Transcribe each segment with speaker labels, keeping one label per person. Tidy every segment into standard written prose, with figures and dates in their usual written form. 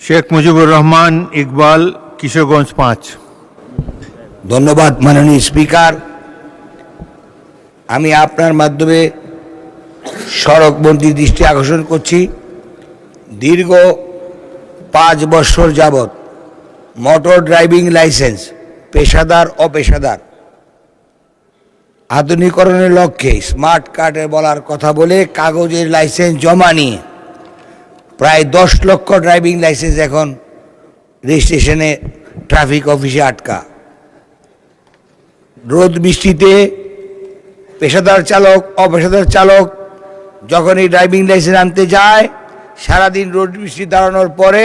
Speaker 1: শেখ মুজিবুর রহমান ইকবাল, কিশোরগঞ্জ 5।
Speaker 2: ধন্যবাদ মাননীয় স্পিকার। আমি আপনার মাধ্যমে সড়ক মন্ত্রীর দৃষ্টি আকর্ষণ করছি, দীর্ঘ 5 বছর যাবৎ মোটর ড্রাইভিং লাইসেন্স পেশাদার অপেশাদার আধুনিকরণের লক্ষ্যে স্মার্ট কার্ডে বলার কথা বলে কাগজের লাইসেন্স জমা নিয়ে প্রায় 10 লক্ষ ড্রাইভিং লাইসেন্স এখন রেজিস্ট্রেশনে ট্রাফিক অফিসে আটকা। রোদ বৃষ্টিতে পেশাদার চালক অপেশাদার চালক যখন এই ড্রাইভিং লাইসেন্স আনতে যায়, সারাদিন রোদ বৃষ্টি দাঁড়ানোর পরে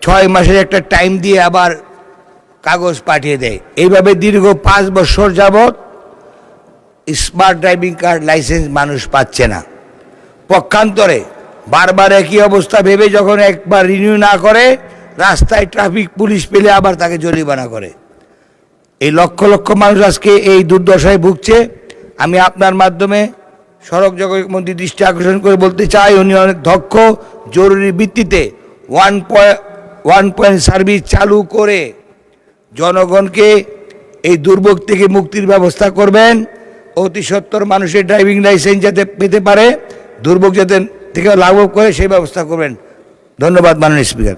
Speaker 2: 6 মাসের একটা টাইম দিয়ে আবার কাগজ পাঠিয়ে দেয়। এইভাবে দীর্ঘ 5 বছর যাবৎ স্মার্ট ড্রাইভিং কার্ড লাইসেন্স মানুষ পাচ্ছে না। পক্ষান্তরে বারবার একই অবস্থা ভেবে যখন একবার রিনিউ না করে, রাস্তায় ট্রাফিক পুলিশ পেলে আবার তাকে জরিমানা করে। এই লক্ষ লক্ষ মানুষ আজকে এই দুর্দশায় ভুগছে। আমি আপনার মাধ্যমে সড়ক যোগাযোগ মন্ত্রী দৃষ্টি আকর্ষণ করে বলতে চাই, উনি অনেক দক্ষ, জরুরি ভিত্তিতে 1 পয়েন্ট সার্ভিস চালু করে জনগণকে এই দুর্ভোগ থেকে মুক্তির ব্যবস্থা করবেন। অতি সত্বর মানুষের ড্রাইভিং লাইসেন্স যাতে পেতে পারে, দুর্ভোগ যাতে থেকে লাঘব করে সেই ব্যবস্থা করবেন। ধন্যবাদ মাননীয় স্পিকার।